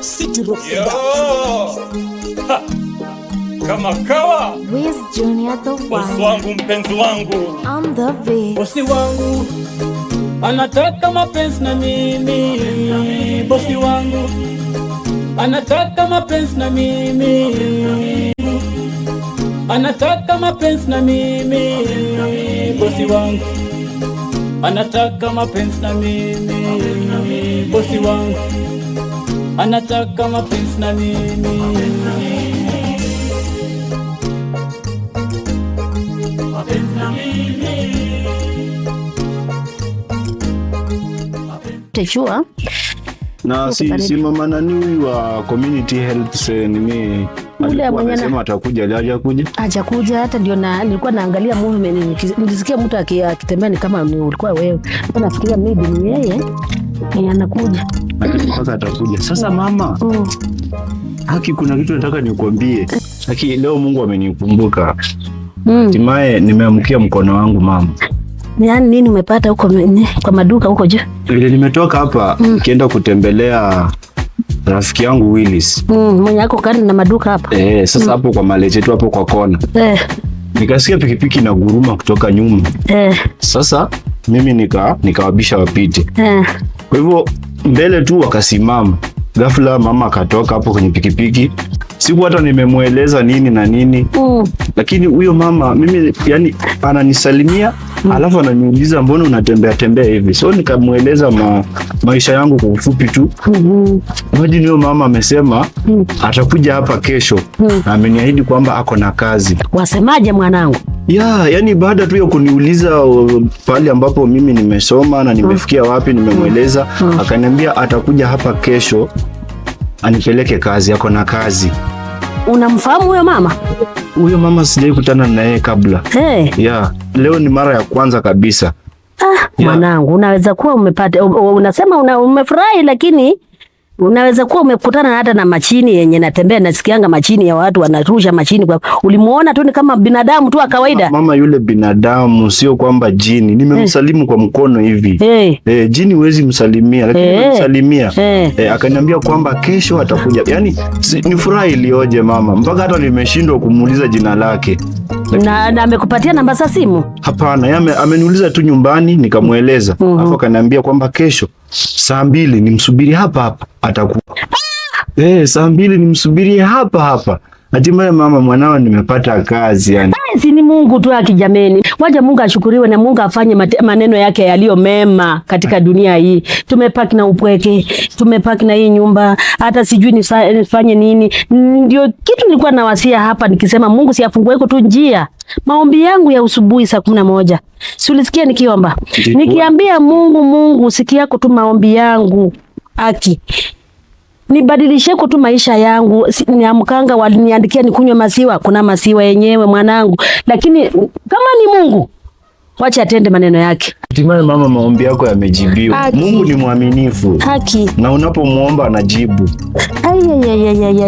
City Rock. Kama kawa Wiz Junior the bosi one wangu, mpenzi wangu, on the beat. Bosi wangu anataka mapenzi na mimi, bosi wangu anataka mapenzi na mimi, anataka mapenzi na mimi, bosi wangu anataka mapenzi na mimi, bosi wangu anataka mapenzi na mimi. Tejua na si mama nani huyu wa community health nini alikuwa anasema atakuja, hajakuja. Hata ndio nilikuwa naangalia movement, nilisikia mtu akitembea ni kama ulikuwa wewe. Nafikiria maybe ni yeye anakuja, kwanza atakuja. Sasa mama, haki, kuna kitu nataka nikwambie. Haki, leo Mungu amenikumbuka. Hatimaye nimeamkia mkono wangu mama. Yaani nini umepata huko kwa maduka huko je? Vile nimetoka hapa nikienda kutembelea rafiki yangu Willis. Mwenye yako karibu na maduka hapa. Sasa hapo kwa maleche tu hapo kwa kona. Nikasikia pikipiki na guruma kutoka nyuma. Sasa mimi nikawabisha wapite. Kwa hivyo mbele tu wakasimama. Ghafla mama akatoka hapo kwenye pikipiki. Siku hata nimemueleza nini na nini. Lakini huyo mama mimi yani ananisalimia alafu ananiuliza mbona unatembea hivi. So nikamueleza maisha yangu kwa ufupi tu. Imagine huyo mama amesema atakuja hapa kesho na ameniahidi kwamba ako na kazi. Wasemaje mwanangu? Yani baada tu ya kuniuliza pale ambapo mimi nimesoma na nimefikia wapi, nimemueleza akaniambia atakuja hapa kesho anipeleke kazi, ako na kazi. Unamfahamu huyo mama? Huyo mama sijai kutana na yeye kabla. Leo ni mara ya kwanza kabisa. Mwanangu, unaweza kuwa umepata, unasema umefurahi, lakini unaweza kuwa umekutana hata na machini yenye natembea. Nasikianga machini ya watu wanarusha machini kwa. Ulimuona tu ni kama binadamu tu wa kawaida. Mama, yule binadamu sio kwamba jini. Nimemsalimu kwa mkono hivi. Jini huwezi msalimia, lakini nimemsalimia. Akaniambia kwamba kesho atakuja. Yaani ni furaha ilioje mama. Mpaka hata nimeshindwa kumuuliza jina lake. Na amekupatia namba za simu? Hapana, yeye ameniuliza tu nyumbani nikamueleza. Alafu akaniambia kwamba kesho saa 2 nimsubiri hapa atakuwa. Saa 2 nimsubiri hapa. Hatimaye mama, mwanao nimepata kazi yani. Si ni Mungu tu akijameni. Wacha Mungu ashukuriwe na Mungu afanye maneno yake yaliyo mema katika dunia hii. Tumepaki na upweke, tumepaki na hii nyumba, hata sijui nifanye nini. Ndio kitu nilikuwa nawasia hapa nikisema Mungu si afungue tu njia. Maombi yangu ya usubuhi saa 11. Si ulisikia nikiomba? Nikiambia Mungu sikia tu maombi yangu. Haki. Nibadilishe tu maisha yangu. Niamkanga waliniandikia nikunywe maziwa, kuna maziwa yenyewe mwanangu. Lakini kama ni Mungu, wacha atende maneno yake. Hatimaye mama, maombi yako yamejibiwa. Mungu ni mwaminifu. Haki. Na unapomuomba anajibu.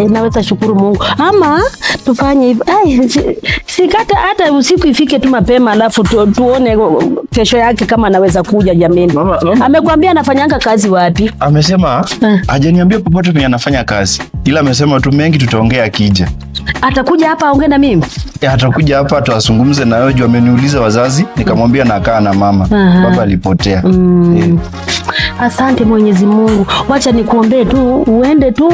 Naweza shukuru Mungu. Ama tufanye hivi. Sikata hata usiku ifike tu mapema alafu tuone kesho yake kama anaweza kuja jameni. Mama. Amekwambia anafanyanga kazi wapi? Amesema hajaniambia popote penye anafanya kazi. Ila amesema tu mengi tutaongea akija. Atakuja hapa aongee na mimi? Atakuja hapa tuazungumze na wewe. Ameniuliza wazazi, nikamwambia nakaa na mama. Baba alipotea. Asante Mwenyezi Mungu. Wacha nikuombee tu uende tu,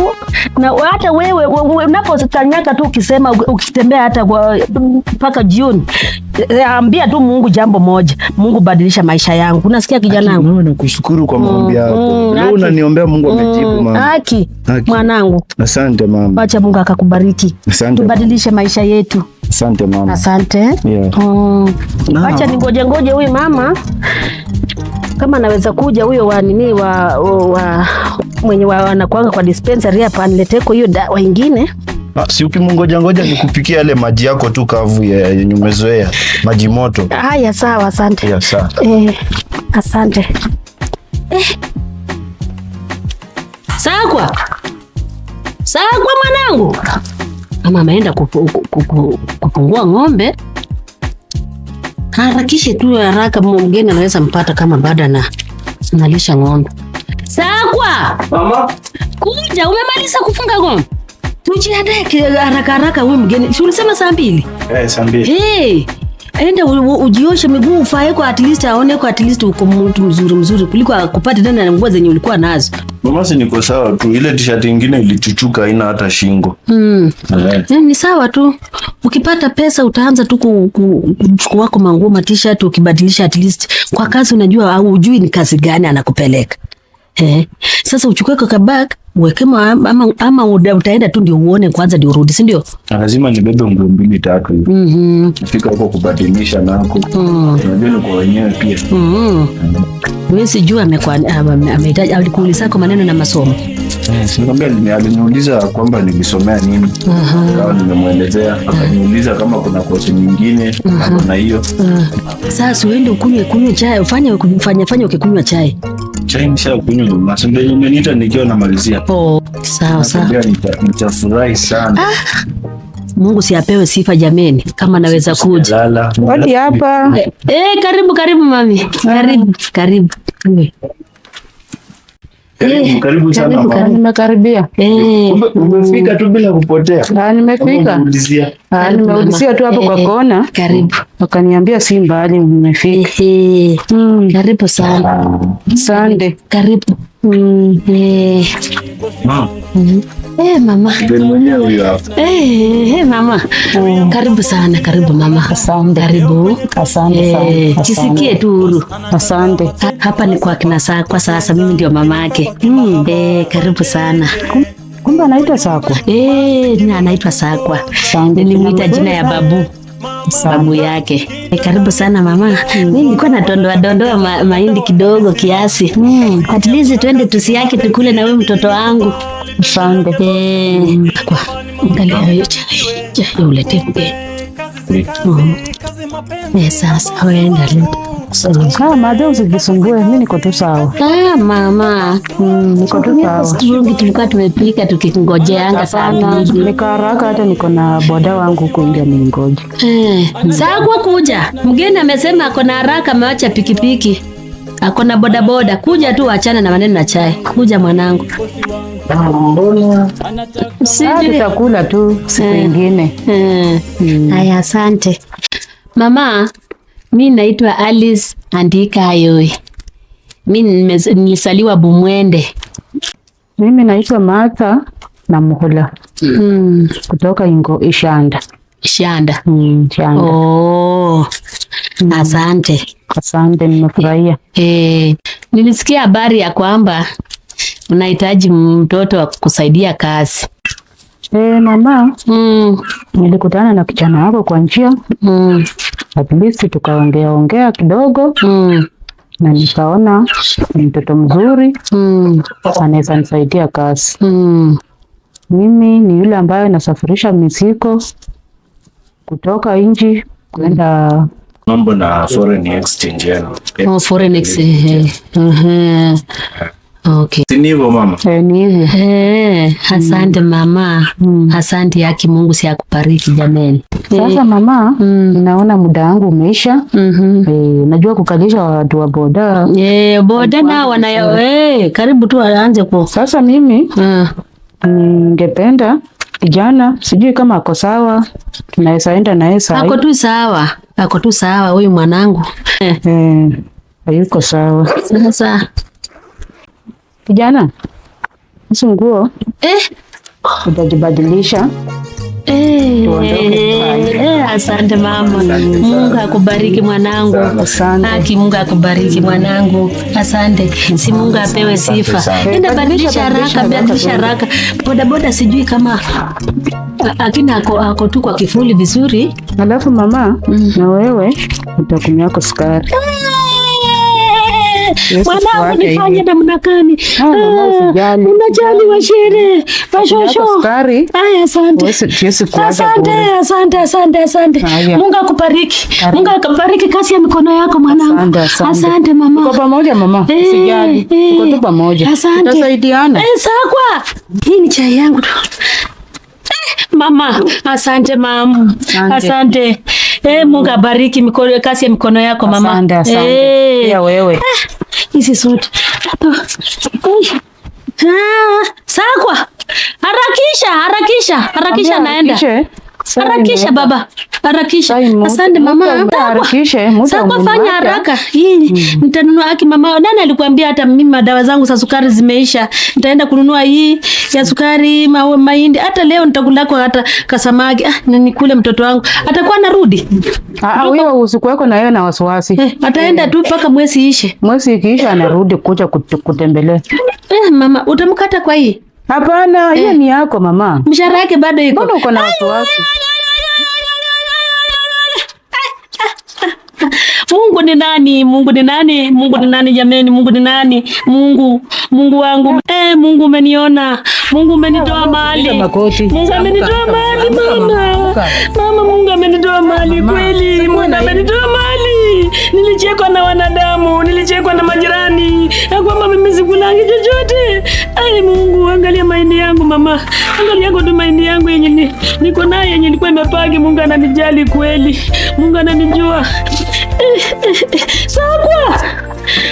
na hata wewe unapokanyaka tu ukisema ukitembea hata mpaka jioni, ambia tu Mungu jambo moja. Mungu badilisha maisha yangu. Unasikia kijana wangu? Mimi nakushukuru kwa maombi yako. Leo unaniombea Mungu amejibu mama. Haki. Mwanangu. Asante mama. Wacha Mungu akakubariki. Tubadilishe maisha yetu. Asante mama. Asante. Wacha ningoje huyu mama kama anaweza kuja huyo wa nini wa mwenye anakuanga kwa dispensary hapa anileteko hiyo dawa nyingine. Si ukimungoja nikupikia yale maji yako tu kavu yenye umezoea, maji moto. Haya sawa, asante. Sawa. Asante. Sakwa mwanangu. Mama ameenda kupungua ng'ombe. Harakishe tu haraka, mgeni anaweza mpata kama baada na nalisha ng'ombe. Sakwa. Mama. Kuja, umemaliza kufunga ng'ombe? Tujiandae haraka wewe mgeni. Si ulisema saa 2? Saa 2. Enda ujioshe miguu ufae kwa at least aone kwa at least uko mtu mzuri kuliko kupata tena nguo zenye ulikuwa nazo. Mama, si niko sawa tu. Ile t-shirt nyingine ilichuchuka, haina hata shingo. Ni sawa tu. Ukipata pesa utaanza tu kuchukua wako manguo t-shirt ukibadilisha at least. Kwa kazi unajua au hujui ni kazi gani anakupeleka. Sasa uchukue kwa bag, uweke ama utaenda tu ndio uone kwanza ndio urudi, si ndio? Lazima nibebe nguo 2-3 hivi. Nafika huko kubadilisha nako. Unajua ni kwa wenyewe pia. Wewe sijui amehitaji alikuuliza kwa maneno na masomo. Nikamwambia aliniuliza kwamba nilisomea nini. Kama nimemuelezea, akaniuliza kama kuna kozi nyingine na hiyo. Sasa uende ukunywe chai, ufanye ukikunywa chai. Chai nishakunywa mama. Sasa ndio umeniita nikiwa namalizia. Sawa. Nitafurahi sana. Mungu si apewe sifa jameni, kama naweza kuja. Hadi hapa. Karibu mami. Karibu. Karibu sana mama. Nimekaribia. Umefika tu bila kupotea. Nimefika. Nimeulizia tu hapo kwa kona. Karibu. Wakaniambia si mbali nimefika. Karibu sana. Asante. Karibu. Mama. Mama. Ndio mwenyewe huyo hapa. Mama. Karibu sana, karibu mama. Asante. Karibu. Asante sana. Jisikie tu huru. Asante. Hapa ni kwa kina Sakwa sasa, mimi ndio mamake. Karibu sana. Kumbe anaitwa Sakwa? Anaitwa Sakwa. Asante. Nilimuita jina ya babu yake. Karibu sana mama. Mimi nilikuwa dondoa mahindi kidogo kiasi. At least twende tusiake tukule na wewe mtoto wangu. Asante. Kwa angalia hiyo chai ulete mgeni. Sasa wewe Madhe usijisumbue, mimi niko tu sawa. Mama. Niko tu sawa. Tulikuwa tumepika tukingojeanga sana. Niko haraka hata niko na boda wangu huko nje ningoje. Sakwa kuja. Mgeni amesema ako na haraka, ameacha pikipiki. Ako na boda. Kuja tu achana na maneno na chai. Kuja mwanangu. Tutakula tu siku nyingine. Haya, asante. Mama, mimi naitwa Alice Andika Ayoi. Mimi nilisaliwa Bumwende. Mimi naitwa Martha na Muhula. Kutoka Ishanda. Ishanda. Ishanda. Asante, nimefurahia. Nilisikia habari ya kwamba unahitaji mtoto wa kukusaidia kazi. Mama. Nilikutana na kijana wako kwa njia. At least tukaongea kidogo. Na nikaona ni mtoto mzuri. Anaweza nisaidia kazi. Mimi ni yule ambaye nasafirisha mizigo kutoka nchi kwenda mambo na foreign exchange. Foreign exchange. Okay. Si hivyo mama? Ni hivyo. Asante mama. Asante yaki Mungu si akubariki jameni. Sasa mama, naona muda wangu umeisha. Najua kukalisha watu wa boda. Boda na wanayo. Karibu tu aanze kwa. Sasa mimi ningependa kijana, sijui kama ako sawa. Tunaweza enda naye saa hii. Ako tu sawa huyu mwanangu. Hayuko sawa. Sasa kijana, hizo nguo utajibadilisha. Asante mama. Mungu akubariki mwanangu. Haki Mungu akubariki mwanangu. Asante. Si Mungu apewe sifa. Nenda badilisha haraka. Boda sijui kama akina ako tu kwa kifuli vizuri. Alafu mama, na wewe utakunywa sukari. Mwanangu nifanye namna gani? Unajali washere. Washosho. Haya, asante. Mungu akubariki. Mungu akubariki kazi ya mikono yako mwanangu. Asante mama. Tuko pamoja mama. Usijali. Tuko tu pamoja. Tutasaidiana. Sakwa. Hii ni chai yangu tu. Mama, asante mama. Asante. Mungu abariki kazi ya mikono yako mama. Asante. Pia wewe. Hizi suti. Sakwa. Harakisha naenda. Harakisha baba. Harakisha. Asante mama. Sakwa fanya haraka. Hii nitanunua aki mama. Nani alikuambia hata mimi madawa zangu za sukari zimeisha. Nitaenda kununua hii ya sukari, mahindi. Hata leo nitakulako hata kasamaki. Nikule mtoto wangu. Atakuwa narudi. Wewe usikuweko na yeye na wasiwasi. Ataenda tu mpaka mwezi ishe. Mwezi ikiisha anarudi kuja kutembelea. Mama, utamkata kwa hii? Hapana, hiyo ni yako mama. Mshahara yake bado iko. Mbona uko na wasiwasi? Mungu ni nani? Mungu ni nani? Mungu ni nani jameni? Mungu ni nani? Mungu wangu. Mungu umeniona. Mungu umenitoa mahali. Mungu amenitoa mahali mama. Mama, Mungu amenitoa mahali kweli. Mungu amenitoa mahali. Nilichekwa na wanadamu, nilichekwa na majirani. Kwamba mimi sikulangi chochote. Mungu, angalia mahindi yangu mama. Angalia kwa tu mahindi yangu yenye niko nayo yenye nilikuwa nimepaki. Mungu ananijali kweli. Mungu ananijua. Sakwa.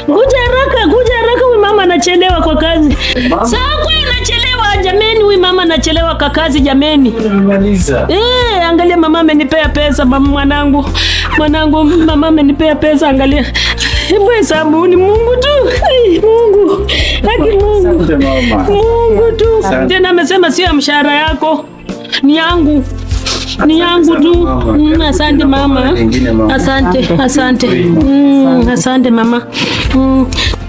Kuja haraka huyu mama anachelewa kwa kazi. Sakwa anachelewa jameni, huyu mama anachelewa kwa kazi jameni. Angalia mama amenipea pesa mwanangu. Mama amenipea pesa angalia. Hebu hesabu ni Mungu tu. Mungu. Haki Mungu. Mungu tu. Tena amesema sio mshahara yako. Ni yangu. Ni yangu tu. Asante mama. Asante mama.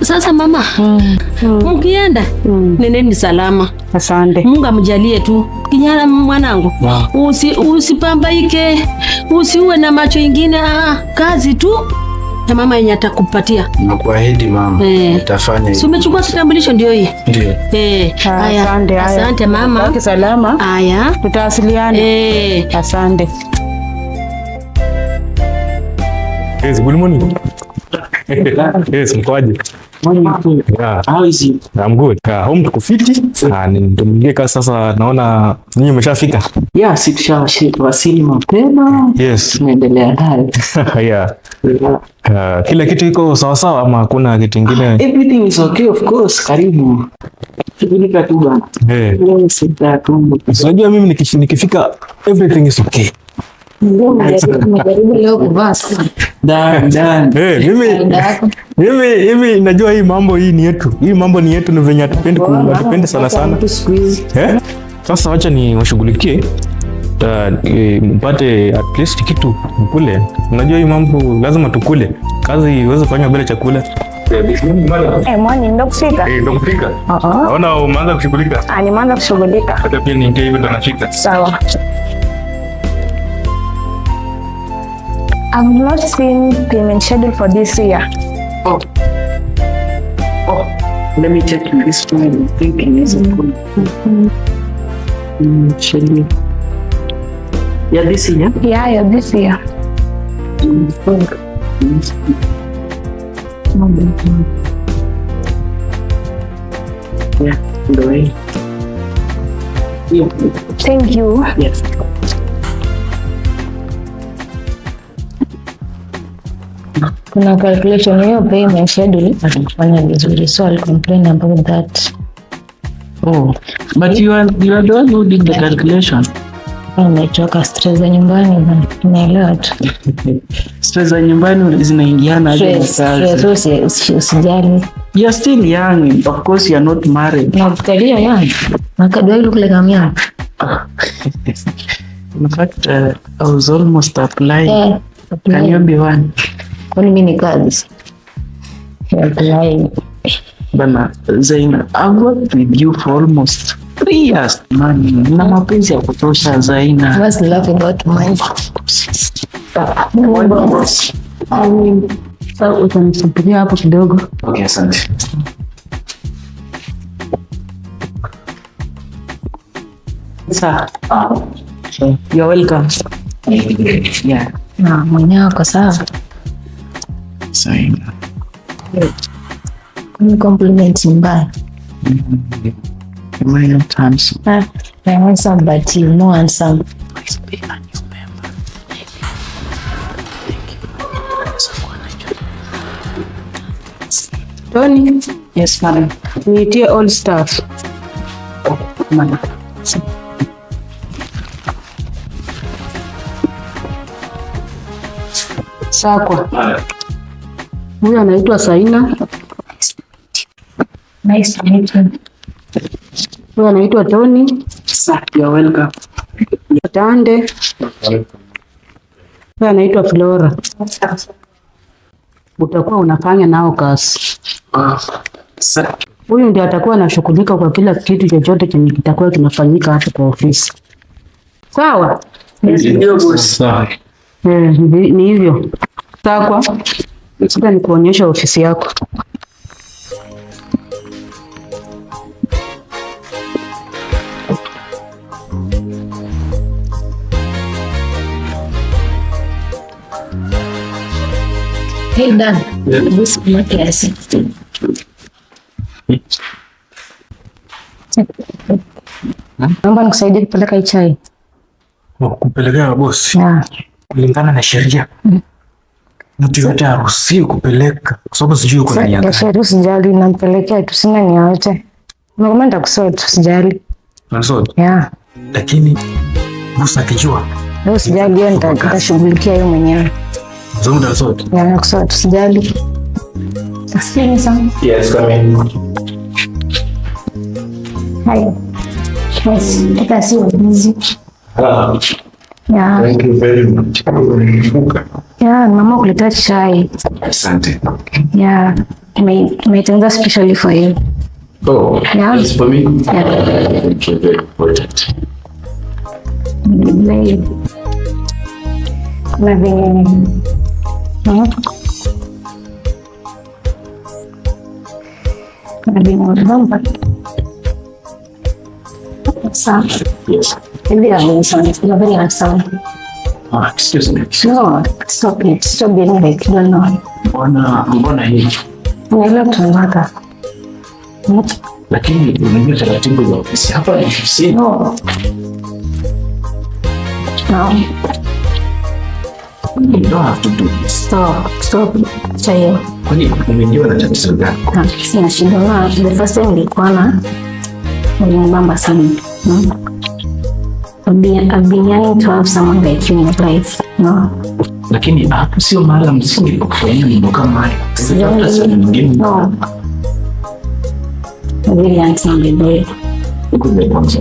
Sasa mama, mkienda neneni salama. Asante. Mungu amjalie tu. Kijana mwanangu, usipambaike, usiuwe na macho ingine, kazi tu. Na mama yenye atakupatia. Nakuahidi mama, nitafanya hivi. Si umechukua kitambulisho ndio hii? Ndio. Asante mama. Baki salama. Haya. Tutawasiliana. Asante. Yes, good morning. Yes, mkoaje? How is it? I'm good. Home tuko fiti. Ndio sasa naona ninyi umeshafika. Yeah, wasili mapema. Yes. Tunaendelea nayo. Yeah. Kila kitu iko sawa sawa ama hakuna kitu kingine? Everything is okay, of course. Karibu. Shughulika tu bana. Unajua mimi nikifika everything is okay. Nimejaribu leo kuvaa sana. Mimi najua hii mambo ni yetu. Hii mambo ni yetu, ni venye hatupendi sana. Sasa wacha ni washughulikie. Mpate at least kitu mkule. Unajua hii mambo lazima tukule. Kazi iweze kufanywa bila chakula. Mwani ndo kufika? Ndo kufika. Naona umeanza kushughulika. Nimeanza kushughulika. Hata pia niingie hivyo ndo nafika. Sawa. I've not seen payment schedule for this year. Oh, let me check this one. I think it is schedule. Yeah, this year? Yeah, this year. Yeah, the way. Yeah. Thank you. Yes. Kuna calculation hiyo payment schedule atafanya vizuri, so I'll complain about that. Oh, but you are the one who did the calculation. Nimechoka, stress za nyumbani naelewa tu. Stress za nyumbani zinaingiana hadi kazi. Usijali. You are still young. Of course you are not married. Nakukalia young. Do I look like I'm young? In fact, I was almost applying. Can you be one? Kwani mimi ni kazi? Bana, Zaina, I've worked with you for almost 3 years. Man, na mapenzi ya kutosha Zaina. I was laughing about mine. Sasa utanisubiria hapo kidogo. Okay, asante. Sir, you're welcome. Yeah. Mwenyewe kwa sawa. Zaina. Compliment mbaya. Am I not handsome? I want some, but you more handsome. Please be a new member. Thank you. Tony. Yes, madam. Niitie all staff. Madam. Sakwa. Huyu anaitwa Saina. Nice to meet you. Huyu anaitwa Tony. Sir, you're welcome. Tande. Huyu anaitwa Flora. Utakuwa unafanya nao kazi. Sir. Huyu ndiye atakuwa anashughulika kwa kila kitu chochote chenye kitakuwa kinafanyika hapo kwa ofisi. Sawa? Ndio boss. Sawa. Ni hivyo. Sakwa. Sasa nikuonyesha ofisi yako. Hey, Dan. This is my class. Naomba nikusaidie kupeleka hii chai. Kupelekea bosi. Yeah. Kulingana na sheria. Mtu yote haruhusiwi kupeleka kwa sababu sijui uko ndani ya sheria. Usijali, nampelekea tu, sina nia yote. Nakwambia kusort, usijali. Unasort? Yeah. Lakini bosi akijua. Leo usijali, yeye nitashughulikia yeye mwenyewe. Zangu ndio sort. Yeah, nakusort, usijali. Excuse me, sir. Yes, come in. Hi. Yes, I can see you're busy. Yeah. Thank you very much. Yeah, mama kuleta chai. Asante. Yeah. Nimeitengeneza specially for you. Oh, Yeah. that's for me? Yeah. Thank you, very important. Kuna venye unabamba. Sawa. Yes. Hivi you're very handsome. Excuse me. No, stop it. Stop being like you don't know. Mbona hii? Unaelewa tunataka. Lakini unajua taratibu za ofisi hapa ni ofisi. No. No. You don't have to do this. Stop. Chayo. Kwani umejua na tatizo gani? Sina shida na the first time nilikuwa na mbamba sana. I've been yearning to have someone like you in my life. No. Lakini hapo sio mahala msingi kwa kufanyia mambo kama haya. No. Really handsome baby. Kumbe kwanza.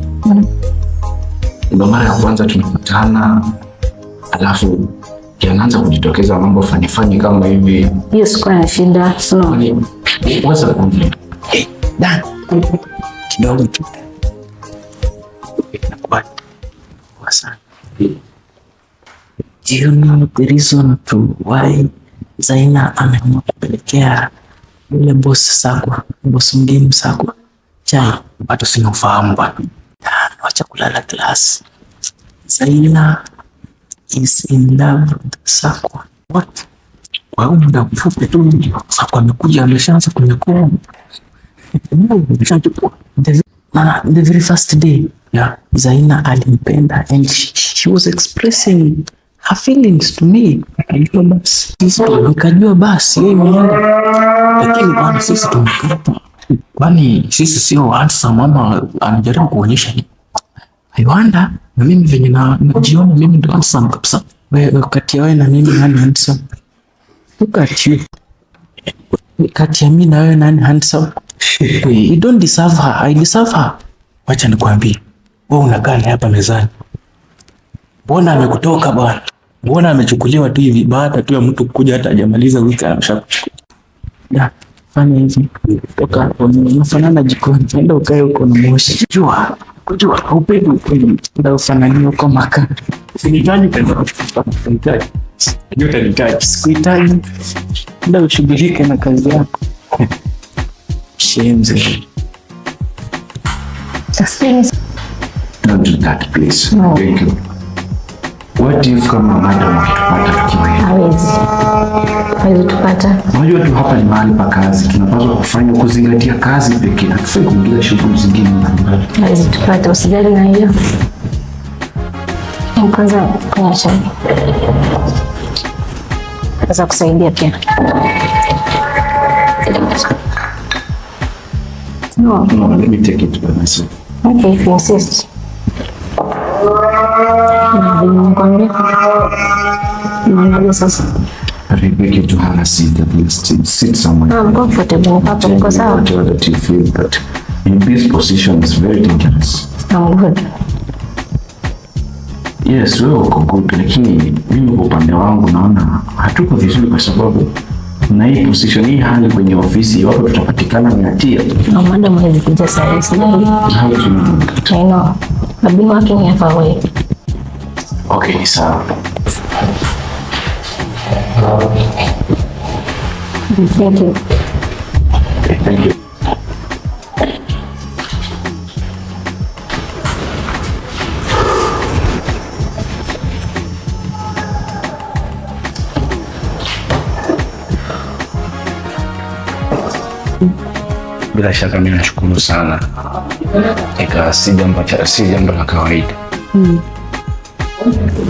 Ndio mara ya kwanza tunakutana, alafu yanaanza kujitokeza mambo fani kama hivi. Hiyo sikuwa na shida. No. What's the problem? Hey, Dan. Kidogo tu. Wasa. Do you know the reason to why Zaina ameamua kupelekea yule boss Sakwa, boss mgeni Sakwa chai? Hata sina ufahamu bwana. Wacha kulala class. Zaina is in love with Sakwa. What? Kwa muda mfupi tu Sakwa amekuja ameshaanza kunyakua. The very first day, yeah, Zaina alimpenda and she was expressing her feelings to me. Nikajua basi yeye mwenyewe. Lakini bwana sisi tumekata. Kwani sisi sio handsome mama anajaribu kuonyesha ni. I wonder, Na mimi venye najiona mimi ndo handsome kabisa. wewe kati ya wewe na mimi nani handsome? Look at you. Kati ya mimi na wewe nani handsome? You don't deserve her. I deserve her. Wacha nikwambie. Wewe unakaa naye hapa mezani. Mbona amekutoka bwana? Mbona amechukuliwa tu hivi baada tu ya mtu kuja hata hajamaliza wiki ameshakuchukua. Ya, fanya hivi. Toka hapo unafanana jikoni. Nenda ukae huko na moshi. Kujua haupendi ukweli. Ndio ufananie huko makaa. Sinihitaji pesa. Sinihitaji. Utanihitaji. Sikuhitaji. Ndio ushughulike na kazi yako. Shenzi. Don't do that, please. No. Thank you. What if kama madam akitupata tukiwa hivi? Hawezi tupata. Unajua tu hapa ni mahali pa kazi. Tunapaswa kufanya kuzingatia kazi pekee. Hatufai kuingilia shughuli zingine mbalimbali. Hawezi tupata, usijali na hiyo. Kwanza kunywa chai. Naweza kusaidia pia. No. No, let me take it by myself. Okay, if you insist. Naona sasa. Rebecca, to have a seat at least. Sit somewhere. I'm comfortable. Hapa niko sawa. Whatever that you feel, but in this position is very dangerous. I'm good. Yes, wewe uko good, lakini mimi kwa upande wangu naona hatuko vizuri kwa sababu na hii position, hii hali kwenye ofisi, iwapo tutapatikana na hatia. No, madam has kuja saa hii. How do you know that? I know. I've been working here for a while. Okay, sawa. Thank you. Okay, thank you. Bila shaka mimi nashukuru sana. Si jambo la kawaida.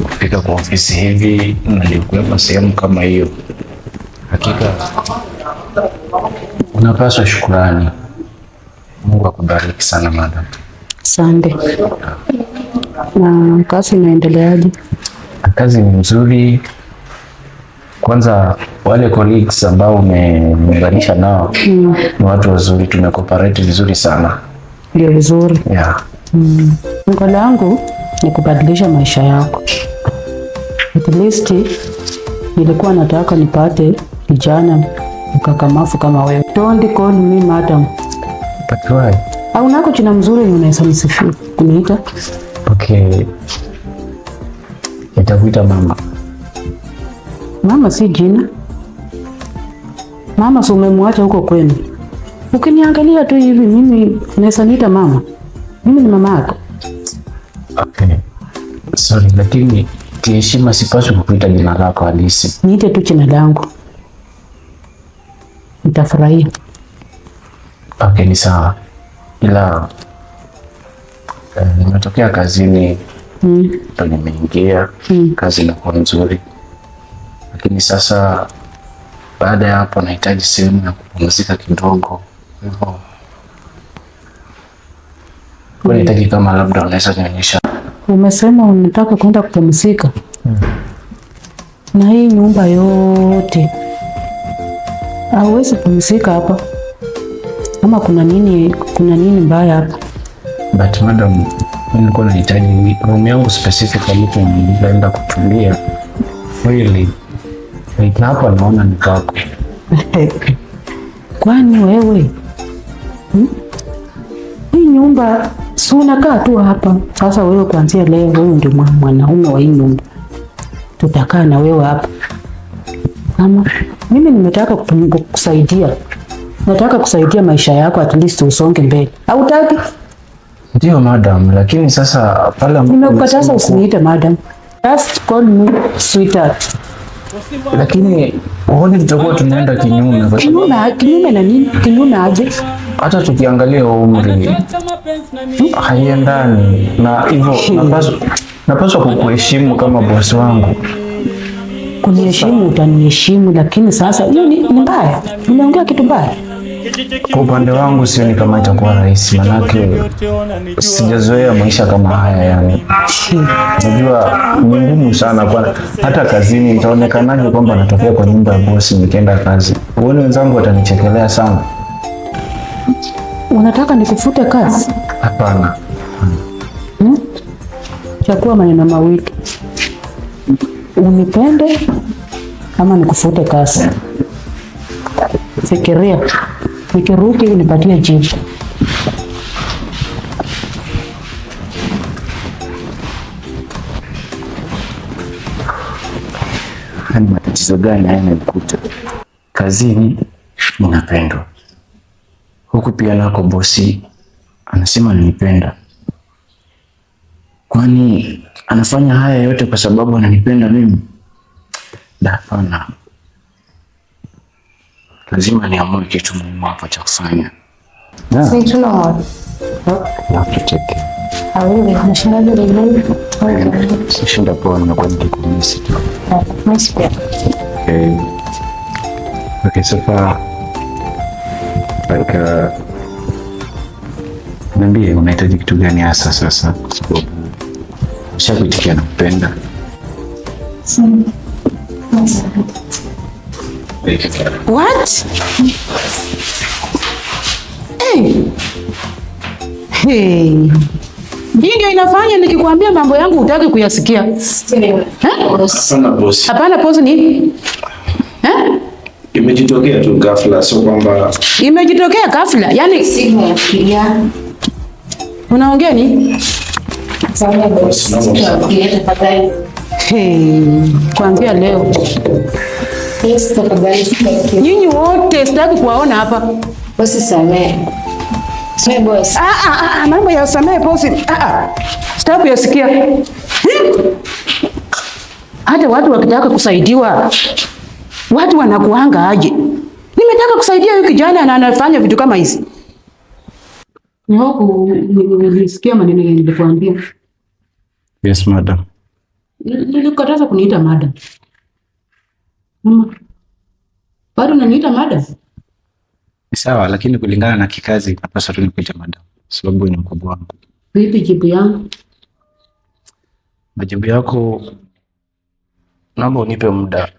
Kufika kwa ofisi hivi na nilikuwepo sehemu kama hiyo. Hakika unapaswa shukrani. Mungu akubariki sana madam. Asante. Na kazi inaendeleaje? Kazi ni nzuri. Kwanza wale colleagues ambao umeunganisha nao ni watu wazuri, tumecooperate vizuri sana. Ndio vizuri. Yeah. Lengo langu ni kubadilisha maisha yako. At least nilikuwa nataka nipate kijana mkakamavu kama wewe. Don't call me madam. But why? Au nako jina mzuri unaweza msifia kuniita? Okay. Nitakuita mama. Mama si jina. Mama si umemwacha huko kwenu. Ukiniangalia tu hivi mimi naweza niita mama. Mimi ni mama yako. Okay. Sorry, lakini kiheshima sipaswi kukuita jina lako halisi. Niite tu jina langu. Nitafurahia. Okay, ni sawa. Ila nimetokea kazini ndo nimeingia. Kazi inakuwa nzuri. Lakini sasa baada ya hapo nahitaji sehemu ya kupumzika kidogo. Hivyo kwa nahitaji kama labda unaweza nionyesha. Umesema unataka kwenda kupumzika. Na hii nyumba yote hauwezi kupumzika hapa. Ama kuna nini mbaya hapa? But madam, mimi nilikuwa nahitaji room yangu specifically tu ninaenda kutulia. Really. Na hapa naona ni kwako. Kwani wewe? Hii nyumba si unakaa tu hapa. Sasa wewe kuanzia leo wewe ndio mwanaume wa hii nyumba. Tutakaa na wewe hapa. Mama, mimi nimetaka kukusaidia. Nataka kusaidia maisha yako, at least usonge mbele. Hautaki? Ndio madam, lakini sasa pale nimekukataza usiniite madam. Just call me sweetheart. Lakini uone tutakuwa tunaenda kinyume kwa sababu kinyume na nini? Kinyume aje? hata tukiangalia umri haiendani na hivyo. Napaswa kukuheshimu kama bosi wangu. Kuniheshimu utaniheshimu, lakini sasa hiyo ni mbaya. Nimeongea kitu mbaya. Kwa upande wangu sioni kama itakuwa rahisi, manake sijazoea maisha kama haya yani. Najua ni ngumu sana kwa hata kazini nitaonekanaje kwamba natokea kwa nyumba ya bosi nikienda kazi. Uone wenzangu watanichekelea sana. Unataka nikufute kazi? Hapana. Chagua maneno mawili. Unipende ama nikufute kazi. Fikiria. Nikirudi unipatie jibu. Hani matatizo gani haya yananikuta? Kazini ninapendwa. Huku pia nako bosi anasema ananipenda. Kwani anafanya haya yote kwa sababu ananipenda mimi? Hapana. Lazima niamue kitu muhimu hapa cha kufanya. Sweet, you know what? You have to take it. Shinda poa, nimekuwa nikikumisi tu. Okay, so far like Niambie unahitaji kitu gani hasa sasa? Shakuitikia na kupenda. What? Hey. Hey. Hii ndio inafanya nikikwambia mambo yangu hutaki kuyasikia. Hapana boss. Hapana boss ni? Imejitokea tu ghafla, sio kwamba imejitokea ghafla. Yaani unaongea ni? Hey, kuanzia leo nyinyi wote sitaki kuwaona hapa. Bosi samehe. Samehe bosi. Mambo ya samehe bosi. Sitaki kuyasikia. Hata watu wakitaka kusaidiwa, watu wanakuanga aje? Nimetaka kusaidia huyu kijana na anafanya vitu kama hizi. Nilisikia maneno nilikwambia. Yes madam. Nilikataza kuniita madam. Mama. Bado unaniita madam? Sawa, lakini kulingana na kikazi napaswa tu nikuite madam, sababu ni mkubwa wangu. Vipi jibu yangu? Majibu yako naomba unipe muda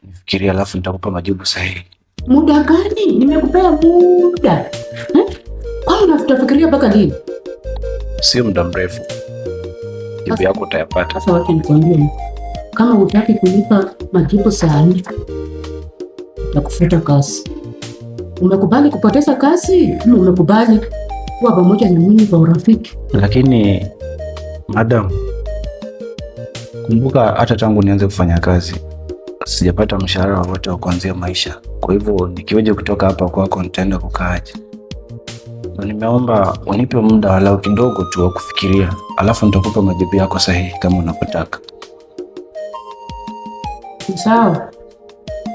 nifikirie, alafu nitakupa majibu sahihi. Muda gani? Nimekupea muda. Kwani unafikiria mpaka lini? Sio muda mrefu. Jibu yako utayapata. Sasa wacha nikwambie. Kama hutaki kunipa majibu sahihi, nitakufuta kazi. Umekubali kupoteza kazi? Umekubali kuwa pamoja na mimi kwa urafiki? Lakini madam, kumbuka hata tangu nianze kufanya kazi sijapata mshahara wowote wa kuanzia maisha. Kwa hivyo nikiweje kutoka hapa kwako nitaenda kukaaje? Na nimeomba unipe muda walau kidogo tu wa kufikiria, alafu nitakupa majibu yako sahihi kama unapotaka. Sawa.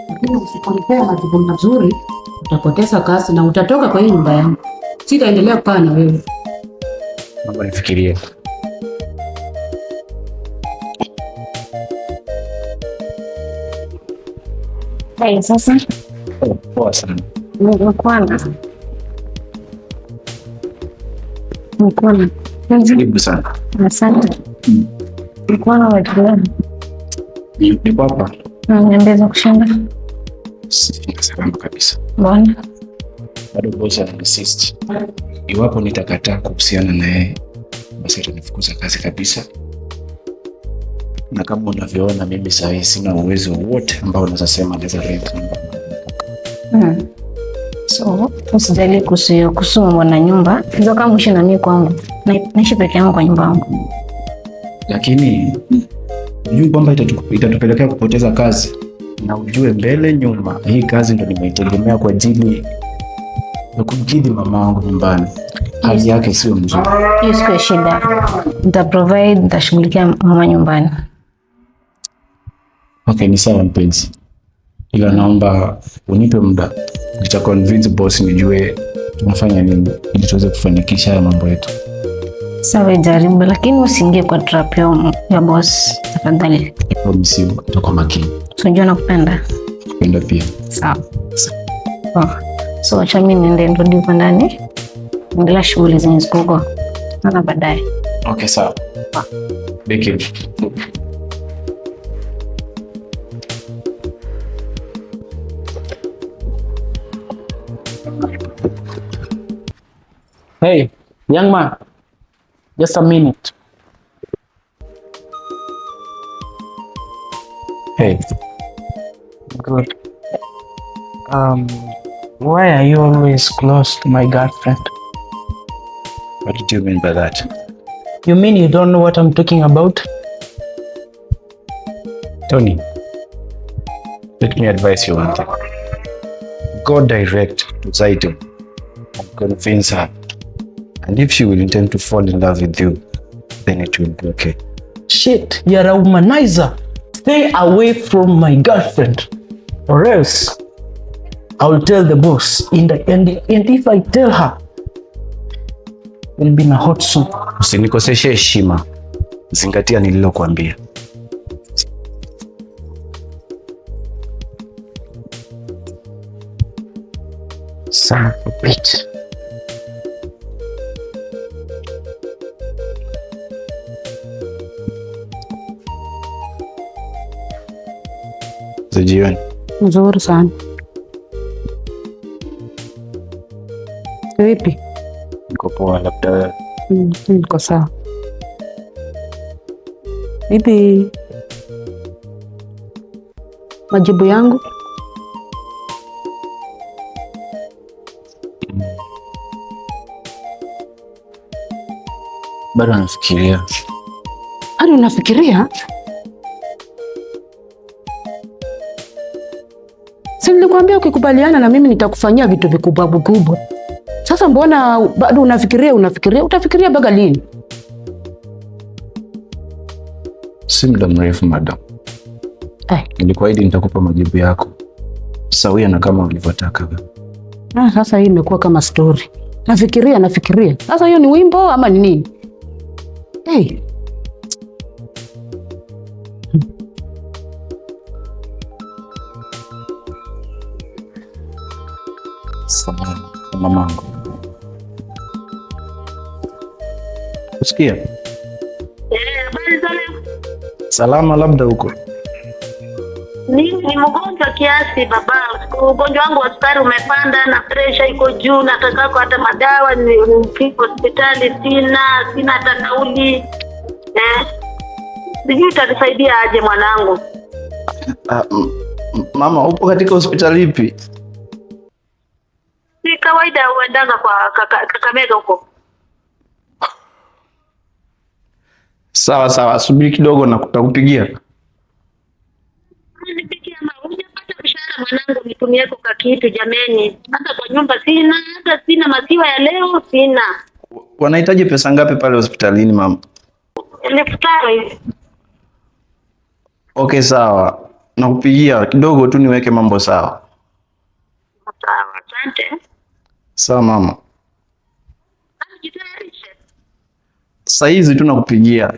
Lakini usiponipea majibu mazuri, utapoteza kazi na utatoka kwa hii nyumba yangu. Sitaendelea kukaa na wewe. Naomba nifikirie. Hey, sasa. Poa sana. Mkwana. Karibu sana. Asante. Mkwana wakiwa. Nipo hapa. Niambia kushinda. Sina salama kabisa. Mbona? Bado bosi anainsist. Iwapo nitakataa kuhusiana na yeye, basi atanifukuza kazi kabisa. Na kama unavyoona mimi saa hii sina uwezo wote ambao naweza sema naweza rent nyumba. So, usijali kuhusu mwana nyumba. Ndio kama mwishi na mimi kwangu. Naishi peke yangu kwa nyumba yangu. Lakini ujue kwamba itatupelekea kupoteza kazi. Na ujue mbele nyuma hii kazi ndio nimeitegemea kwa ajili ya kumkidhi mama wangu nyumbani. Hali yake sio mzuri. Hiyo sio shida. Nitaprovide, nitashughulikia mama nyumbani. Okay, ni sawa mpenzi. Ila naomba unipe muda. Nitaconvince boss nijue tunafanya nini ili tuweze kufanikisha haya mambo yetu. Sawa, jaribu, lakini usiingie kwa trap ya boss tafadhali. Promise you, utakuwa makini. Unajua nakupenda. Nakupenda pia. Sawa. So acha mimi niende nirudi huko ndani. Endelea shughuli zenye ziko. Na baadaye. Okay, sawa. Beki. Hey, young man. Just a minute. Hey. Good. Why are you always close to my girlfriend? What do you mean by that? You mean you don't know what I'm talking about? Tony, let me advise you one thing. Go direct to Zaito and convince her. And if she will intend to fall in love with you, then it will be okay. Shit, you're a womanizer. Stay away from my girlfriend, or else I will tell the boss. And if I tell her, we'll be in a hot soup. Usinikoseshe heshima. Zingatia nililokuambia. Son of a bitch. za jioni? Nzuri sana. Vipi? Niko poa, labda wewe? Niko sawa. Vipi majibu yangu? Bado nafikiria. Hadi unafikiria? Si nilikwambia ukikubaliana na mimi nitakufanyia vitu vikubwa vikubwa. Sasa mbona bado unafikiria? Utafikiria mpaka lini? Si muda mrefu madam. Nilikuahidi nitakupa majibu yako sawia na kama ulivyotaka. Sasa hii imekuwa kama story. Nafikiria. Sasa hiyo ni wimbo ama ni nini? Mamangu. Usikia? Habari za leo? Salama, labda huko. Ni mgonjwa kiasi baba. Ugonjwa wangu wa sukari umepanda na pressure iko juu, nataka hata madawa nifike hospitali, sina hata nauli. Sijui utanisaidia aje mwanangu? Mama, upo katika hospitali ipi? Si kawaida uendanga kwa Kakamega huko. Sawa, subiri kidogo na kutakupigia. Nipigie ama unapata mshahara mwanangu, nitumie kwa kitu jameni. Hata kwa nyumba sina maziwa ya leo sina. Wanahitaji pesa ngapi pale hospitalini mama? 5,000 hivi. Okay, sawa. Nakupigia kidogo tu niweke mambo sawa. Sawa, asante. Sawa mama. Sasa hizi tu nakupigia.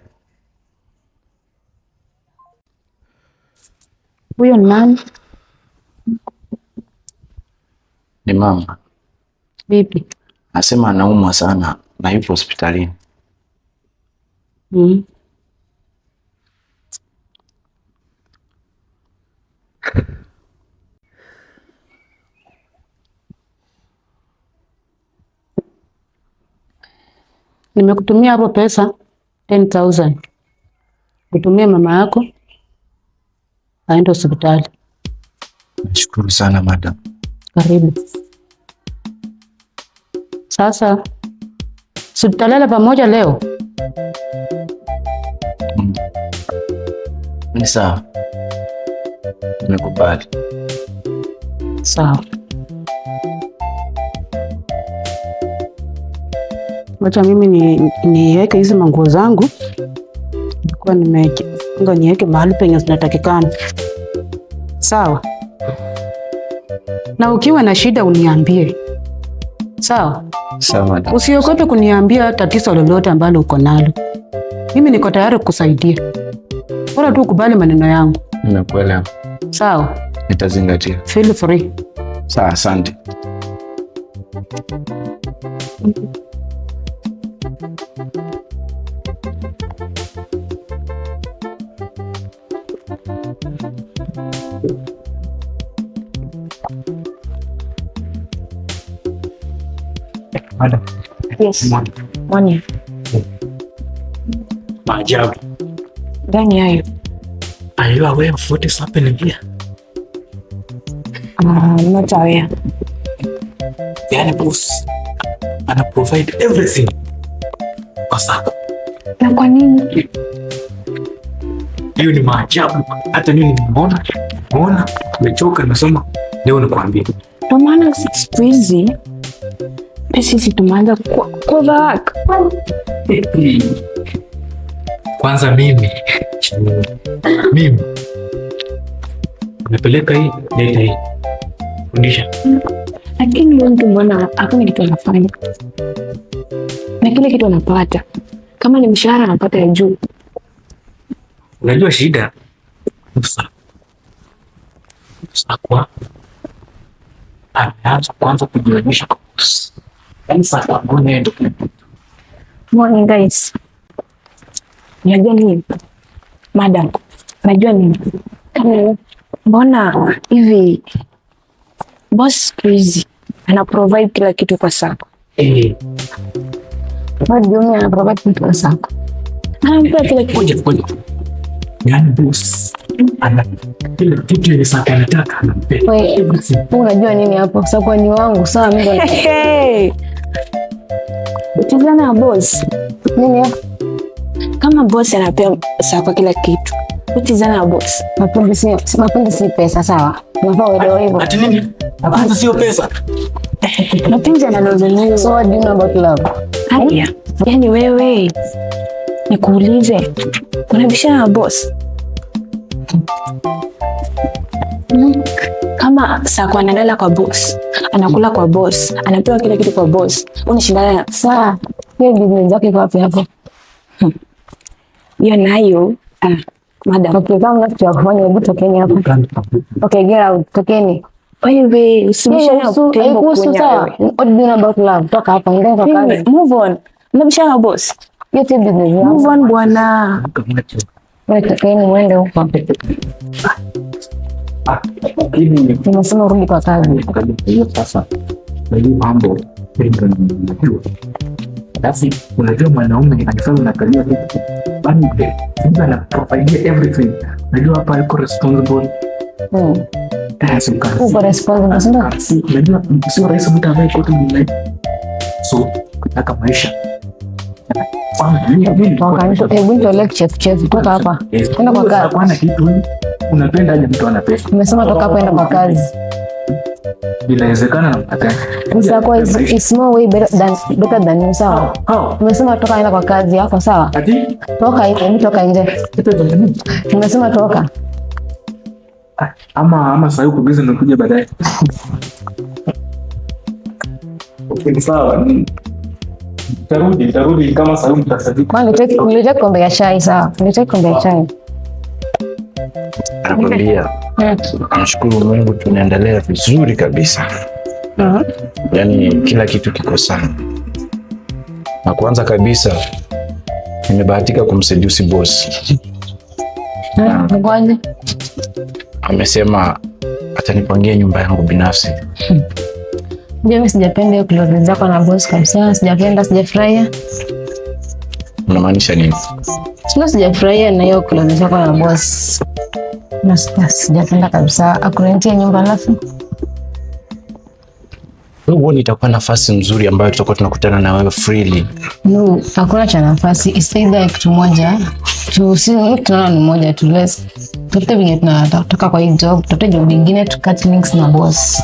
Huyo ni nani? Ni mama. Vipi? Nasema anaumwa sana na yupo hospitalini. Nimekutumia hapo pesa 10,000. Kutumia mama yako aende hospitali. Nashukuru sana madam. Karibu. Sasa tutalala pamoja leo? Ni sawa. Nimekubali. Sawa. Wacha mimi niweke hizi manguo zangu. Nilikuwa nimefunga niweke mahali penye zinatakikana. Sawa. Na ukiwa na shida uniambie. Sawa? Sawa. Usiogope kuniambia tatizo lolote ambalo uko nalo. Mimi niko tayari kukusaidia. Bora tu ukubali maneno yangu. Nimekuelewa. Sawa? Nitazingatia. Feel free. Sawa, asante. Madam. Yes. Morning. Maajabu. Gani hayo? Are you aware of what is happening here? I'm not aware. Yani boss ana provide everything kwa sako. Na kwa nini? Hiyo ni maajabu. Hata mimi nimeona nimechoka, nasema leo nikwambie. Ndio maana siku hizi sisi tumeanza kwa back. Kwanza mimi napeleka hii leta hii fundisha, lakini huyu mtu mbona hakuna kitu anafanya, na kile kitu anapata kama ni mshahara anapata ya juu. Unajua shida kwa anaanza kwanza kujionyesha kwa boss. Morning guys. Najua nini? Madam, najua nini? Kama mbona hivi boss siku hizi ana provide kila kitu kwa Sako? What do you mean ana provide kitu kwa Sako? Anampa kila kitu. Yani boss ana kila kitu ile Sako anataka anampa. Unajua nini hapo? Sako ni wangu, sawa mimi ndo. Utizana boss. Nini hapo? Kama boss anapea Sako kila kitu. Utizana boss. Mapenzi si pesa, sawa? Unafaa uelewe hivyo. Ati nini? Mapenzi sio pesa. Mapenzi yananozungumza. So what do you know about love? Haya. Yaani wewe nikuulize. Unabishana na boss? Kama Sako analala kwa boss, anakula kwa boss, anapewa kila kitu kwa boss, unashindana na Sawa. Hiyo business yake kwa wapi hapo? hiyo nayo. Madam. Okay, kama mna kitu ya kufanya, hebu tokeni hapa. Okay, get out. Tokeni. Wewe usibishane na tembo kuhusu sawa. What do you know about love? Toka hapa, ndio kwa kazi. Move on. Unabishana na boss. Hiyo si business yako. Move on bwana. Wewe tokeni muende huko. Nimesema urudi kwa kazi. Hiyo sasa. Hiyo mambo basi unajua mwanaume anafanya na kalia vitu. Bani mtu ana provide everything. Unajua hapa yuko responsible. Uko responsible, sio? Unajua sio rahisi mtu ambaye kote ni so kutaka maisha. Hebu nitolee chef toka hapa. Kwenda kwa kazi. Hapana kitu. Unapenda aje mtu ana pesa? Nimesema toka hapa enda kwa kazi. Inawezekana na mtaka. Sako is more way better than you, sawa? Nimesema toka enda kwa kazi yako, sawa? Ati? Toka nje, hebu toka nje. Nimesema toka. Ama sasa uko busy na kuja baadaye. Okay, sawa. Tarudi kama sasa mtasadi. Kwani nilitaka kombe ya chai, sawa? Nilitaka kombe ya chai. Nakwambia, nashukuru Mungu tunaendelea vizuri kabisa. Yaani kila kitu kiko sawa. Na kwanza kabisa nimebahatika kumseduce boss. Ngoja. Amesema atanipangia nyumba yangu binafsi. Mimi sijapenda hiyo clothes zako na boss kabisa. Sijapenda, sijafurahia. Unamaanisha nini? Sijafurahia na hiyo clothes zako na boss. Na sijapenda kabisa. Akurentie nyumba alafu. Wewe itakuwa nafasi nzuri ambayo tutakuwa tunakutana na wewe freely. No, hakuna cha nafasi. Isaida kitu moja. Tunaona ni moja tu, less. Tupate vingi tunataka kwa hii job. Tupate job nyingine to cut links na boss.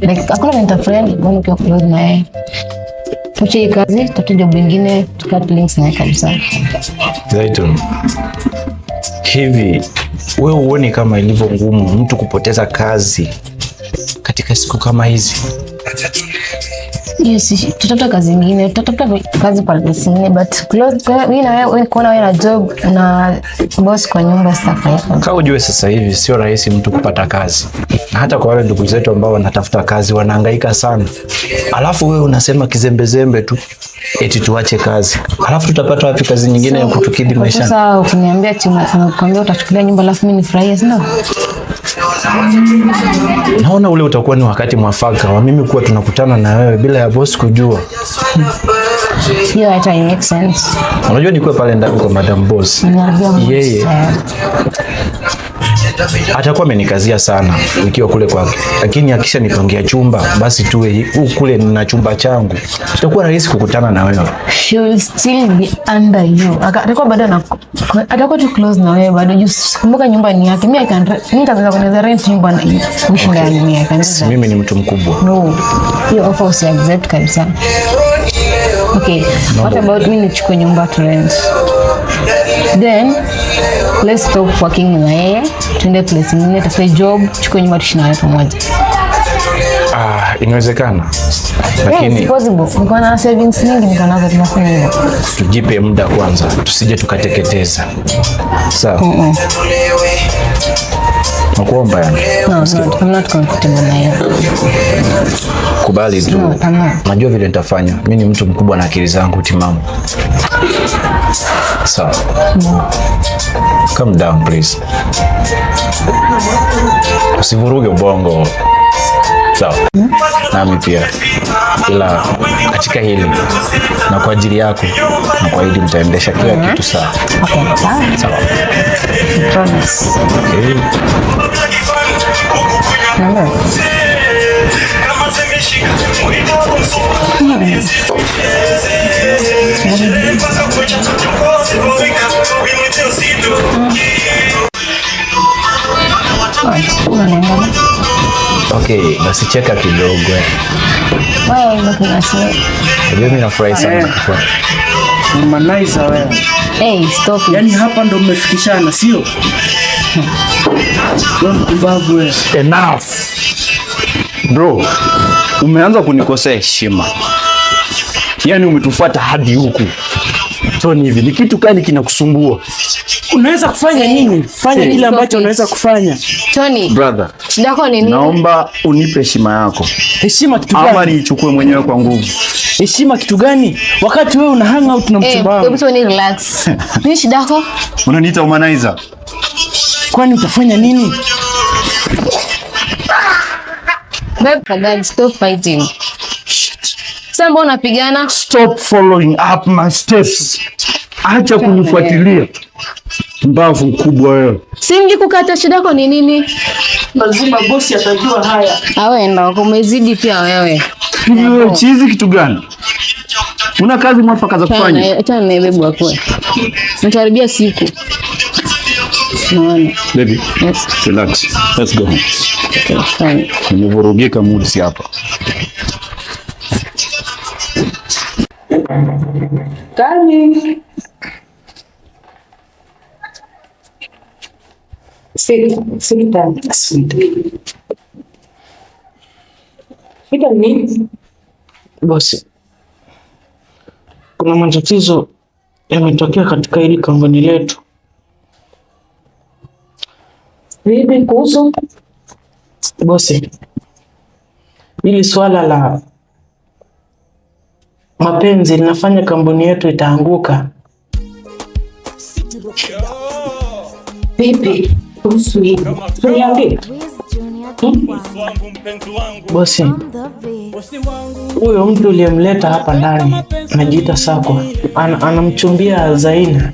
Like hakuna mental bwana ukiwa close na yeye. Tuache hii kazi, tupate job nyingine to cut links na yeye kabisa. Zaitun. Hivi wewe uone kama ilivyo ngumu mtu kupoteza kazi katika siku kama hizi? Yes, tutafuta kazi nyingine, tutafuta kazi pale nyingine, but close mimi na wewe kuona wewe na job na boss kwa nyumba stuff hapo. Kama ujue sasa hivi sio rahisi mtu kupata kazi. Na hata kwa wale ndugu zetu ambao wanatafuta kazi wanahangaika sana. Alafu wewe unasema kizembezembe tu eti tuache kazi. Alafu tutapata wapi kazi nyingine ya kutukidhi maisha? Sasa ukiniambia tunakwambia utachukulia nyumba alafu mimi nifurahie, sio? Naona ule utakuwa ni wakati mwafaka wa mimi kuwa tunakutana na wewe bila ya boss kujua. Hiyo hata make sense. Unajua nikuwe pale ndani kwa madam boss. Yeye atakuwa amenikazia sana nikiwa kule kwake. Lakini akisha nipangia chumba basi tuwe kule na chumba changu. Tutakuwa rahisi kukutana na wewe. She will still be under you. Atakuwa bado na atakuwa tu close na wewe bado. Kumbuka nyumba ni yake. Mimi nitaweza kunaweza rent nyumba na kuishi ndani mimi yake. Mimi ni mtu mkubwa. No. Hiyo offer usi accept kabisa. Okay. What about mimi nichukue nyumba to rent? Then let's stop working na yeye. Tuende place nyingine, tafute job, chukue nyumba tuishi naye pamoja. Inawezekana. Lakini it's possible. Niko na savings nyingi niko nazo, tunafanya hivyo. Tujipe muda kwanza, tusije tukateketeza. Sawa. Nakuomba yani. No, I'm not comfortable na hiyo. Kubali tu. Najua vile nitafanya. Mimi ni mtu mkubwa na akili zangu timamu. Sawa. Calm down please. Usivuruge ubongo. Sawa. Nami pia. Ila katika hili na kwa ajili yako na kwa hili mtaendesha kila kitu sawa. Okay, sawa. Sawa. Promise. Okay. Hello. Okay, basi cheka kidogo. Wewe ndio tunasema. Mimi nafurahi sana. Mama wewe. Hey, stop it. Yaani hapa ndo mmefikishana, sio? Babu wewe. Enough. Bro, umeanza kunikosea heshima. Yaani umetufuata hadi huku. Tony, hivi ni kitu gani kinakusumbua? Unaweza kufanya nini? Fanya kile ambacho unaweza kufanya. Tony. Brother. Shida yako ni nini? Naomba unipe heshima yako. Heshima kitu gani? Ama niichukue mwenyewe kwa nguvu. Heshima kitu gani? Wakati wewe una hang out na mchumba wako. Hebu Tony relax. Nini shida yako? Unaniita humanizer. Kwani utafanya nini? Babe, stop fighting. Sasa mbona unapigana? Stop following up my steps. Acha kunifuatilia. Mbavu mkubwa wewe. Singi kukata, shida yako ni nini? Lazima bosi atajua haya. Awe ndo umezidi pia wewe. Wewe chizi kitu gani? Una kazi mwafaka za kufanya? Acha na babe wako. Nakaribia siku. Naona. Baby. Yes. Relax. Let's go home. Okay, fine. Nimevurugika mood si hapa. Kani. Sita. Shida nini? Bosi, kuna matatizo yametokea katika hili kampuni letu. Vipi kuhusu? Bosi, hili swala la mapenzi linafanya kampuni yetu itaanguka. Vipi kuhusu hili? Niambie. Bosi, huyo mtu uliyemleta hapa ndani anajiita Sakwa, anamchumbia Zaina.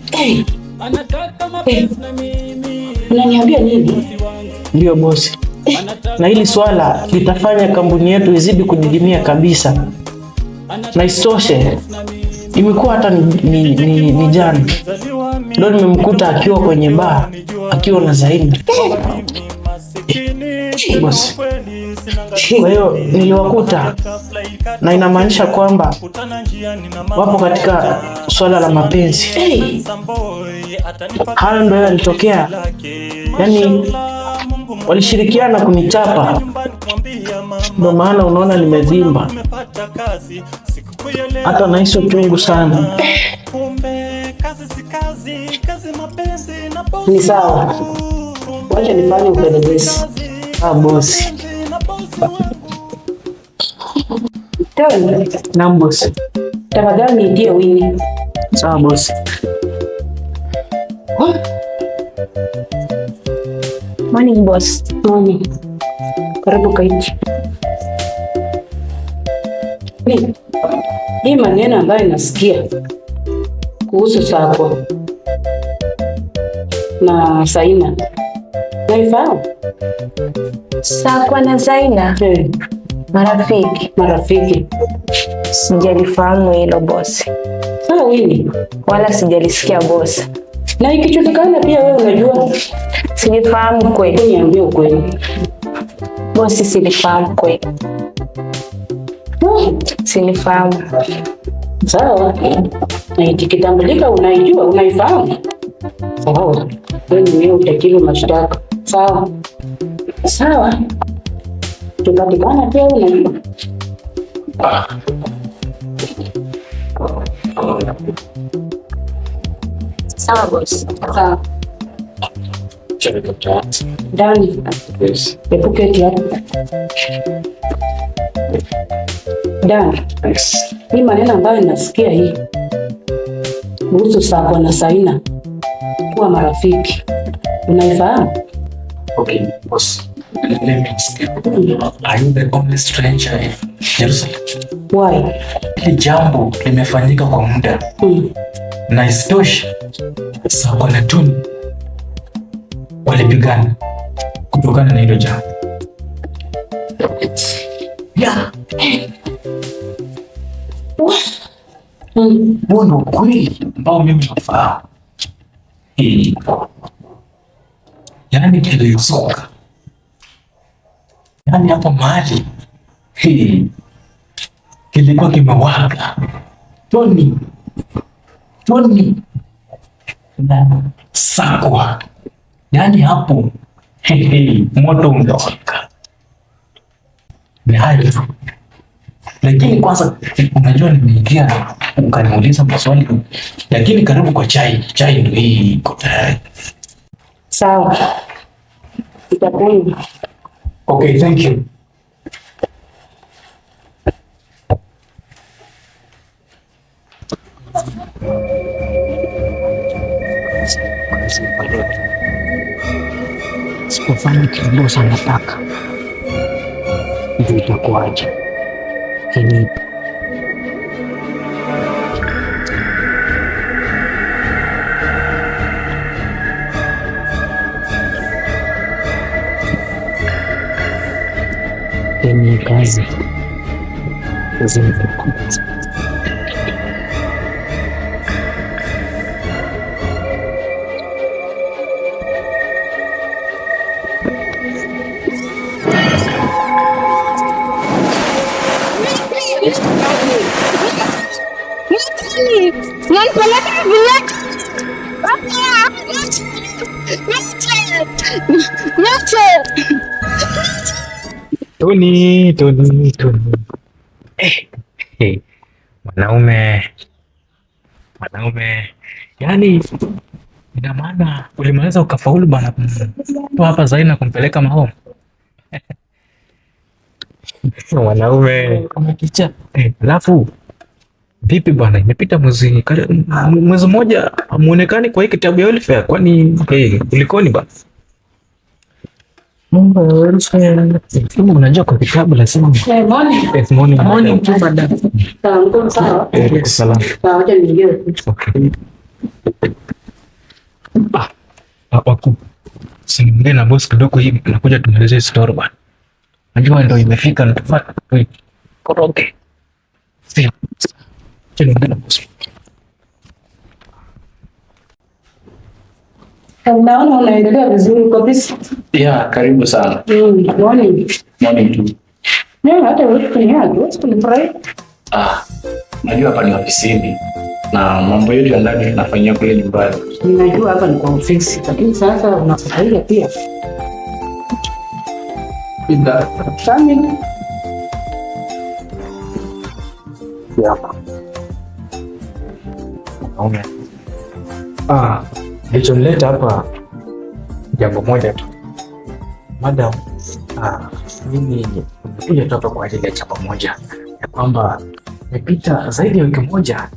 Unaniambia nini? Ndio bosi, na hili swala litafanya kampuni yetu izidi kudidimia kabisa, na isitoshe imekuwa hata ni jana ndio nimemkuta akiwa kwenye baa akiwa na Zaina. Bosi, kwa hiyo niliwakuta, na inamaanisha kwamba wapo katika swala la mapenzi. Hayo ndio yalitokea, yaani walishirikiana kunichapa, ndio maana unaona nimevimba, hata nahisi uchungu sana. Ni sawa, wacha nifanye upelelezi. Bosi. Tony. Naam bosi. Tafadhali nitie Winnie. Sawa bosi. Morning boss. Morning. Karibu kaiti. Hii maneno ambayo nasikia kuhusu Sakwa na Zaina naifahamu. Sakwa na Zaina marafiki. Sijalifahamu hilo bosi. Sawa Winnie. Wala sijalisikia bosi. Na ikijulikana pia wewe unajua. Silifahamu kweli. Niambie ukweli. Bosi, silifahamu kweli. Silifahamu. Sawa. Na ikitambulika unaijua, unaifahamu. Sawa. Wewe utakiwa mashtaka. Sawa. Sawa. Tupatikana pia unajua. Sawa boss. Sawa. Ndani. Yes. Epuketi hapo. Ndani. Yes. Hii maneno ambayo nasikia hii kuhusu Sakwa na Zaina kuwa marafiki. Unaifahamu? Okay, boss. Let me ask you. Are you the only stranger in Jerusalem? Why? Hili jambo limefanyika kwa muda. Na isitoshe Sawa na Tony walipigana kutokana na hilo jambo. Yeah. Huo ndo ukweli ambao mimi nafahamu. Yaani kilizuka. Yaani hapo mahali kilikuwa kimewaka. Tony na Sakwa. Yaani hapo moto umewaka. Ni hayo tu. Lakini kwanza unajua nimeingia ukaniuliza maswali, lakini karibu kwa chai. Chai ndio hii iko tayari. Sawa. Itakuwa. Okay, thank you. Sikufanya kile anataka. Ndio itakuwaje? Kini kazi Tony. Mwanaume. Yaani ina maana ulimaliza ukafaulu bana kumtoa hapa Zaina kumpeleka mahome. Mwanaume kama kicha. Alafu vipi bwana, imepita mwezi mmoja muonekani kwa hii kitabu ya welfare, kwani kulikoni bwana? Mambo ya welfare. Kama unajua kwa kitabu lazima. Morning tu madam. Sawa. Sawa. Sawa, acha niingie. Okay. Waku. Siniongee na boss kidogo hivi, nakuja tumalize story bwana. Najua ndio imefika na tufata. Koroge. Sio. Chini ngana boss. Unaona unaendelea vizuri kabisa. Yeah, karibu sana. Morning tu. Hata wewe kunifurahi. Najua hapa ni ofisini na mambo yote ya ndani tunafanyia kule nyumbani. Ninajua hapa ni kwa ofisi, lakini sasa unafurahia pia. Ida. Sami. Yeah. Nilichonileta hapa jambo moja tu. Madam, mimi nimekuja toka kwa ajili ya jambo moja, ya kwamba nimepita zaidi ya wiki moja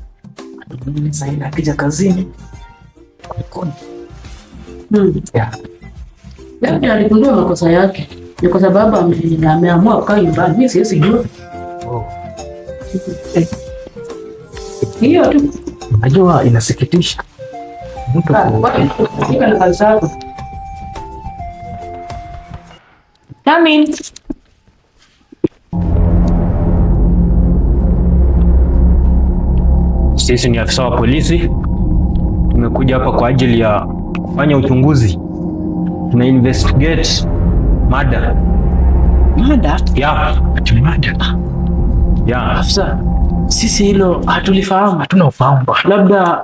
mimi Zaina akija kazini. Kulikoni? Labda aligundua makosa yake. Ni kwa sababu ameamua kukaa nyumbani. Mimi siwezi jua. Hiyo tu. Najua inasikitisha. Mtu kufika na kazi zako. Come in. Sisi ni afisa wa polisi. Tumekuja hapa kwa ajili ya kufanya uchunguzi. Tuna investigate murder. Murder? Yeah. Murder? Yeah. Afisa, sisi hilo hatulifahamu, hatuna ufahamu. Labda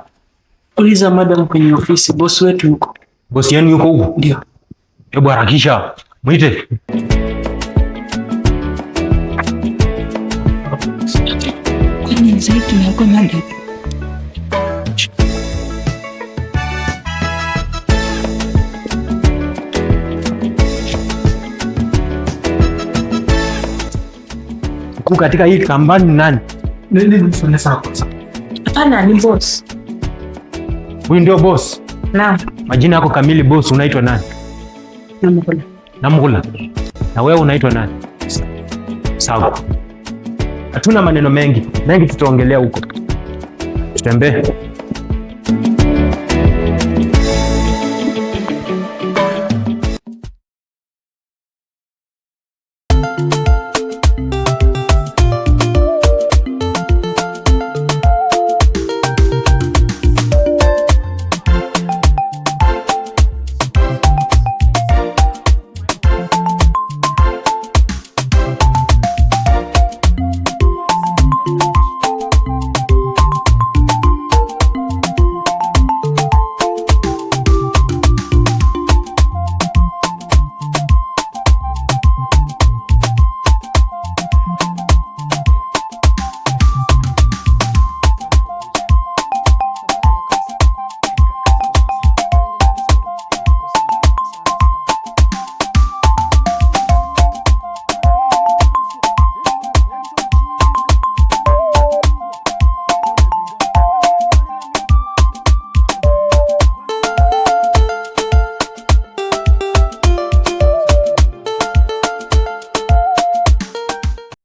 uliza madam kwenye ofisi, boss wetu yuko. Boss yenu yuko huko? Ndio. Hebu harakisha. Mwite. kwani zetu na kwa madam. Mkuu katika hii kampani nani? Nini nifanye sasa? Hapana, ni boss. Huyu ndio boss. Naam. Majina yako kamili boss, unaitwa nani? Namgula. Namgula. Na wewe unaitwa nani? Sawa. Hatuna maneno mengi tutaongelea huko. Tutembee.